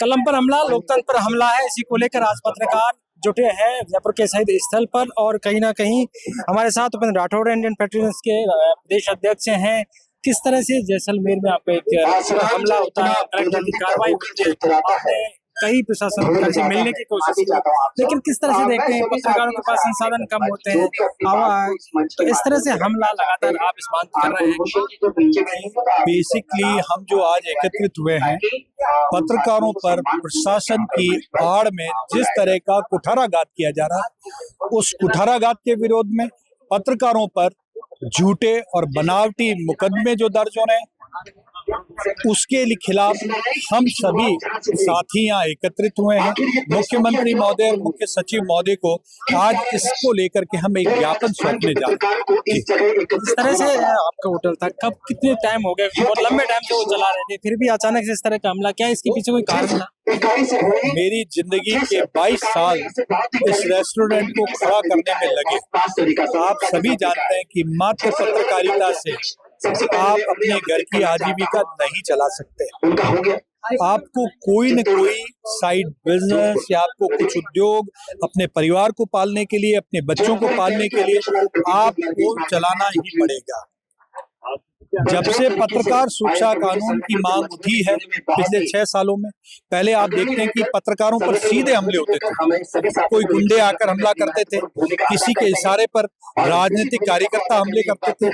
कलम पर हमला, लोकतंत्र पर हमला है। इसी को लेकर आज पत्रकार जुटे हैं जयपुर के शहीद स्थल पर और कहीं ना कहीं हमारे साथ उपेंद्र राठौड़ इंडियन पेट्रियट्स के प्रदेश अध्यक्ष हैं। किस तरह से जैसलमेर में आपको एक हमला होता है, कलेक्टर की कार्रवाई होती है, आपने कई प्रशासन से मिलने की कोशिश की, लेकिन किस तरह से देखते हैं पत्रकारों के पास संसाधन कम होते हैं, तो इस तरह से हमला लगातार आप इस बात कर रहे हैं। बेसिकली हम जो आज एकत्रित हुए हैं, पत्रकारों पर प्रशासन की आड़ में जिस तरह का कुठाराघात किया जा रहा है, उस कुठाराघात के विरोध में पत्रकारों पर झूठे और बनावटी मुकदमे जो दर्ज हो रहे हैं, उसके खिलाफ हम सभी साथी यहाँ एकत्रित हुए हैं। मुख्यमंत्री महोदय और मुख्य सचिव महोदय को आज इसको लेकर के हम एक ज्ञापन सौंपने जा रहे हैं। इस तरह से आपका होटल था, कब कितने टाइम हो गए, बहुत लंबे टाइम से वो चला रहे थे, फिर भी अचानक से इस तरह का हमला, क्या इसके पीछे कोई कारण था? मेरी जिंदगी के 22 साल इस रेस्टोरेंट को खड़ा करने में लगे। आप सभी जानते हैं कि मात्र पत्रकारिता से आप अपने घर की आजीविका नहीं चला सकते। आपको कोई न कोई साइड बिजनेस या आपको कुछ उद्योग अपने परिवार को पालने के लिए, अपने बच्चों को पालने के लिए आपको चलाना ही पड़ेगा। जब से पत्रकार सुरक्षा कानून की मांग उठी है पिछले 6 सालों में, पहले आप देखते हैं कि पत्रकारों पर सीधे हमले होते थे, कोई गुंडे आकर हमला करते थे, किसी के इशारे पर राजनीतिक कार्यकर्ता हमले करते थे।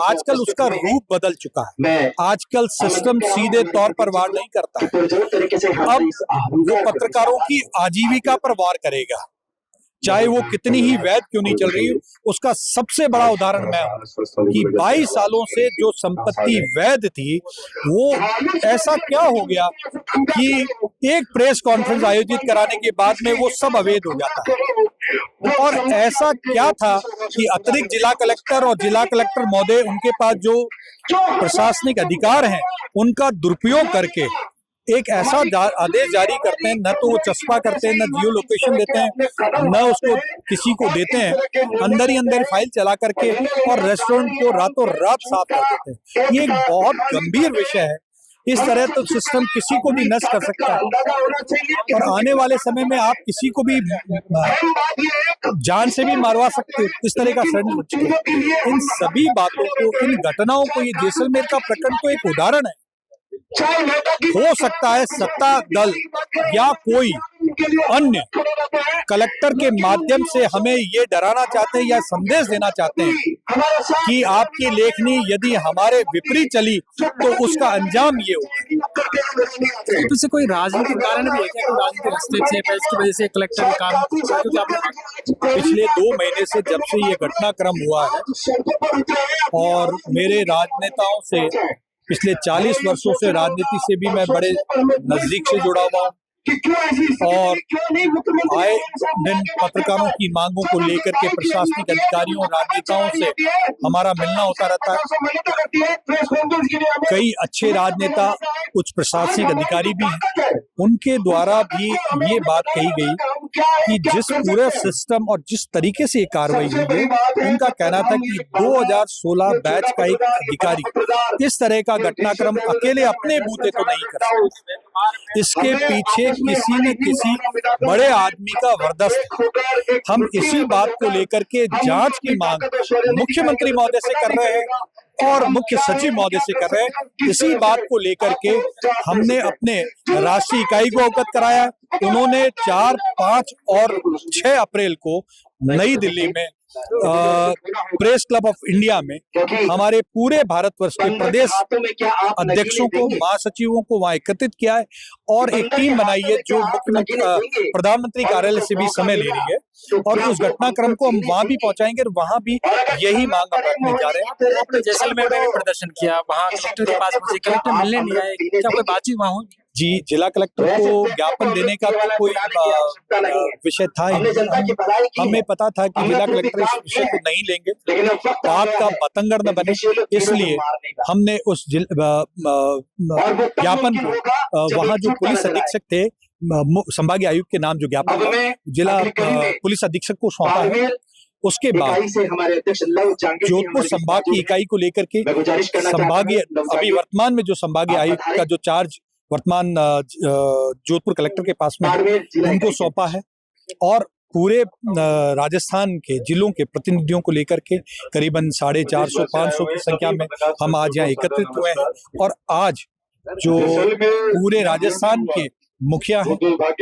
आजकल उसका रूप बदल चुका है। आजकल सिस्टम सीधे तौर पर वार नहीं करता है, अब वो पत्रकारों की आजीविका पर वार करेगा, चाहे वो कितनी ही वैध क्यों नहीं चल रही। उसका सबसे बड़ा उदाहरण मैं हूं कि 22 सालों से जो संपत्ति वैध थी, वो ऐसा क्या हो गया कि एक प्रेस कॉन्फ्रेंस आयोजित कराने के बाद में वो सब अवैध हो जाता है। और ऐसा क्या था कि अतिरिक्त जिला कलेक्टर और जिला कलेक्टर महोदय, उनके पास जो प्रशासनिक अधिकार हैं, उनका दुरुपयोग करके एक ऐसा आदेश जारी करते हैं, न तो वो चस्पा करते हैं, न जियो लोकेशन देते हैं, न उसको किसी को देते हैं, अंदर ही अंदर फाइल चला करके और रेस्टोरेंट को रातों रात साफ कर देते हैं। ये एक बहुत गंभीर विषय है। इस तरह तो सिस्टम किसी को भी नष्ट कर सकता है और आने वाले समय में आप किसी को भी जान से भी मारवा सकते हो। इस तरह का षड्यंत्र, इन सभी बातों को, इन घटनाओं को, ये जैसलमेर का प्रकरण तो एक उदाहरण है। हो सकता है सत्ता दल या कोई अन्य कलेक्टर के माध्यम से हमें ये डराना चाहते हैं या संदेश देना चाहते हैं कि आपकी लेखनी यदि हमारे विपरीत चली तो उसका अंजाम ये होगा। तो कोई राजनीतिक कारण भी है क्या, कोई राजनीतिक हस्तक्षेप है इसकी वजह से कलेक्टर का काम? पिछले 2 महीने से जब से ये घटनाक्रम हुआ है और मेरे राजनेताओं से पिछले 40 वर्षों से राजनीति से भी मैं बड़े नजदीक से जुड़ा हुआ हूँ और आए दिन पत्रकारों की मांगों को लेकर के प्रशासनिक अधिकारियों और राजनेताओं से हमारा मिलना होता रहता है। कई अच्छे राजनेता, कुछ प्रशासनिक अधिकारी भी हैं, उनके द्वारा भी ये बात कही गई कि जिस पूरे सिस्टम और जिस तरीके से ये कार्रवाई हुई है, उनका कहना था कि 2016 बैच का एक अधिकारी इस तरह का घटनाक्रम अकेले अपने बूते तो नहीं कर सकता। इसके पीछे किसी न किसी बड़े आदमी का वरदस्त। हम इसी बात को लेकर के जांच की मांग मुख्यमंत्री महोदय से कर रहे हैं और मुख्य सचिव महोदय से कर रहे हैं। इसी बात को लेकर के हमने अपने राष्ट्रीय इकाई को अवगत कराया। उन्होंने 4, 5 और 6 अप्रैल को नई दिल्ली में प्रेस क्लब ऑफ इंडिया में हमारे पूरे भारतवर्ष के प्रदेश अध्यक्षों को, महासचिवों को वहां एकत्रित किया है और एक टीम बनाई है जो मुख्यमंत्री प्रधानमंत्री कार्यालय से भी समय ले रही है और उस घटनाक्रम को हम वहां भी पहुंचाएंगे और वहां भी यही मांग हम रखने जा रहे हैं। आपने जैसलमेर में भी प्रदर्शन किया, वहां कलेक्टर के पास मुझे कलेक्टर मिलने नहीं आए, क्या कोई बातचीत वहां हुई? जी, जिला कलेक्टर को ज्ञापन देने का तो कोई विषय था ही नहीं। हमें पता था कि जिला कलेक्टर इस विषय को नहीं लेंगे, बात का बतंगड़ न बने, इसलिए हमने उस ज्ञापन को वहां जो पुलिस अधीक्षक थे, संभागीय आयुक्त के नाम जो ज्ञापन जिला पुलिस अधीक्षक को सौंपा है। उसके बाद जोधपुर संभाग की इकाई को लेकर के संभागीय, अभी वर्तमान में जो संभागीय आयुक्त का जो चार्ज वर्तमान जोधपुर कलेक्टर के पास में है, उनको सौंपा है और पूरे राजस्थान के जिलों के प्रतिनिधियों को लेकर के करीबन 450-500 की संख्या में हम आज यहाँ एकत्रित हुए हैं और आज जो पूरे राजस्थान के मुखिया हैं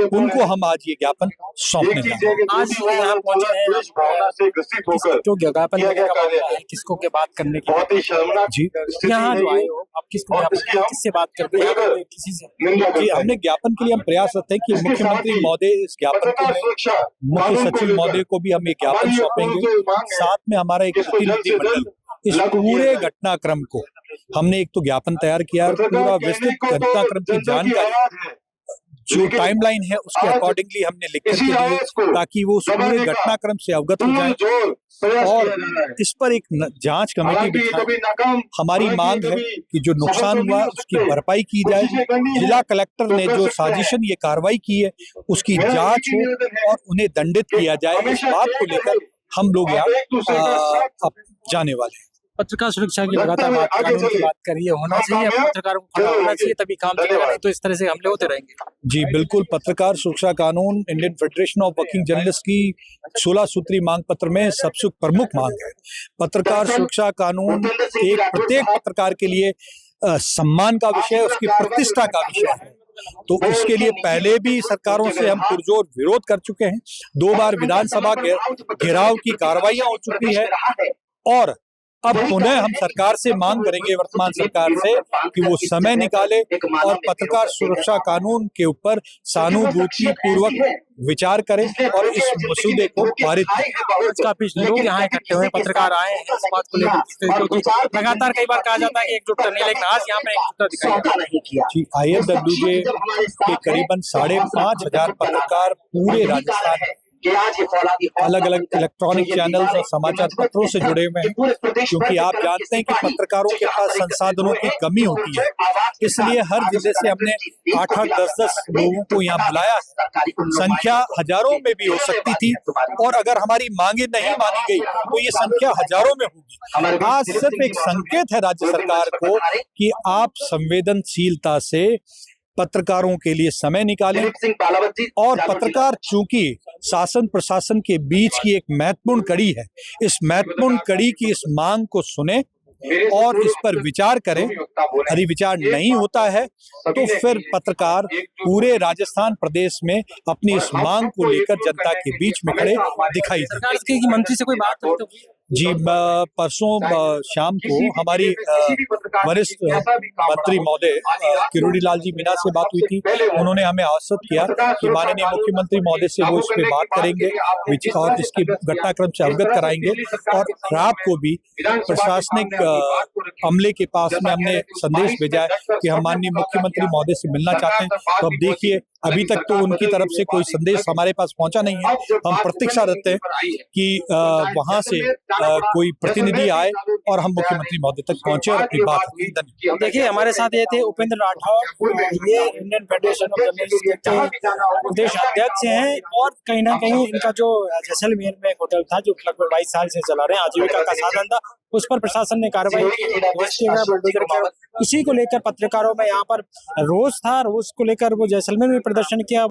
उनको हम आज ये ज्ञापन सौंपने जा रहे हैं। आज यहाँ पहुंचे हैं जो ज्ञापन देने का मामला है, किसको के बात करने की जी यहाँ जो आए हो आप किसको किससे बात करते हैं, किसी से? जी हमने ज्ञापन के लिए हम प्रयासरत हैं कि मुख्यमंत्री महोदय इस ज्ञापन को मुख्य सचिव महोदय को भी हम ये ज्ञापन सौंपेंगे। साथ में हमारा एक प्रतिनिधिमंडल इस पूरे घटनाक्रम को हमने एक तो ज्ञापन तैयार किया, पूरा विस्तृत घटनाक्रम की जानकारी जो टाइमलाइन है उसके अकॉर्डिंगली हमने लिख कर के दिए ताकि वो पूरे घटनाक्रम से अवगत हो जाए और इस पर एक जांच कमेटी बिठाएं। हमारी मांग है कि जो नुकसान हुआ उसकी भरपाई की जाए, जिला कलेक्टर ने जो साजिशन ये कार्रवाई की है उसकी जांच हो और उन्हें दंडित किया जाए। इस बात को लेकर हम लोग यहाँ अब जाने वाले हैं। पत्रकार सुरक्षा की लगातार कानून की बात करिए, होना चाहिए पत्रकारों को खड़ा होना चाहिए तभी काम चलेगा, नहीं तो इस तरह से हमले होते रहेंगे। जी बिल्कुल, पत्रकार सुरक्षा कानून Indian federation of working journalist की 16 सूत्री मांग पत्र में सबसे प्रमुख मांग है। पत्रकार सुरक्षा कानून एक प्रत्येक पत्रकार के लिए सम्मान का विषय, उसकी प्रतिष्ठा का विषय है। तो इसके लिए पहले भी सरकारों से हम पुरजोर विरोध कर चुके हैं। 2 बार विधानसभा घेराव की कार्रवाइयां हो चुकी है और अब पुनः हम सरकार से मांग करेंगे, वर्तमान सरकार से, कि वो समय निकाले और पत्रकार सुरक्षा कानून के ऊपर सहानुभूति पूर्वक विचार करें और इस मसूदे को पारित करें। काफी लोग यहाँ इकट्ठे हुए, पत्रकार आए हैं इस बात को लेकर। लगातार कई बार कहा जाता है कि एकजुटता नहीं, लेकिन आज यहाँ पे एकजुटता दिखाई। जी IFWJ के करीबन 5,500 पत्रकार पूरे राजस्थान अलग अलग इलेक्ट्रॉनिक चैनल्स और समाचार पत्रों से जुड़े हुए हैं, क्योंकि आप जानते हैं कि पत्रकारों के पास संसाधनों की कमी होती है। इसलिए हर जिले से हमने 8-8, 10-10 लोगों को यहाँ बुलाया है। संख्या हजारों में भी हो सकती थी और अगर हमारी मांगे नहीं मानी गई तो ये संख्या हजारों में होगी। आज सिर्फ एक संकेत है राज्य सरकार को कि आप संवेदनशीलता से पत्रकारों के लिए समय निकालें और पत्रकार चूंकि शासन प्रशासन के बीच की एक महत्वपूर्ण कड़ी है, इस महत्वपूर्ण कड़ी की इस मांग को सुने और इस पर विचार करें। यदि विचार नहीं होता है तो फिर पत्रकार पूरे राजस्थान प्रदेश में अपनी इस मांग को लेकर जनता के बीच में खड़े दिखाई देंगे। मंत्री से कोई बात जी परसों शाम को हमारी वरिष्ठ मंत्री महोदय किरोड़ी लाल जी मीणा से बात हुई थी। उन्होंने हमें आश्वस्त किया कि माननीय मुख्यमंत्री महोदय से वो इस पे बात करेंगे और इसकी घटनाक्रम से अवगत कराएंगे और रात को भी प्रशासनिक अमले के पास में हमने संदेश भेजा है कि हम माननीय मुख्यमंत्री महोदय से मिलना चाहते हैं। तो अब देखिए, अभी तक तो उनकी तरफ से कोई संदेश हमारे पास पहुंचा नहीं है। हम प्रतीक्षा रखते हैं कि वहां से कोई प्रतिनिधि आए और हम मुख्यमंत्री महोदय तक पहुंचे और अपनी बात रखें। देखिए, हमारे साथ ये थे उपेंद्र राठौर, ये इंडियन फेडरेशन ऑफ जर्नलिस्ट के प्रदेश अध्यक्ष हैं और कहीं ना कहीं इनका जो जैसलमेर में होटल था जो लगभग 22 साल से चला रहे हैं, आजीविका का साधन था, उस पर प्रशासन ने कार्रवाई की। इसी को लेकर पत्रकारों में यहाँ पर रोष था, रोष को लेकर वो जैसलमेर में प्रदर्शन किया।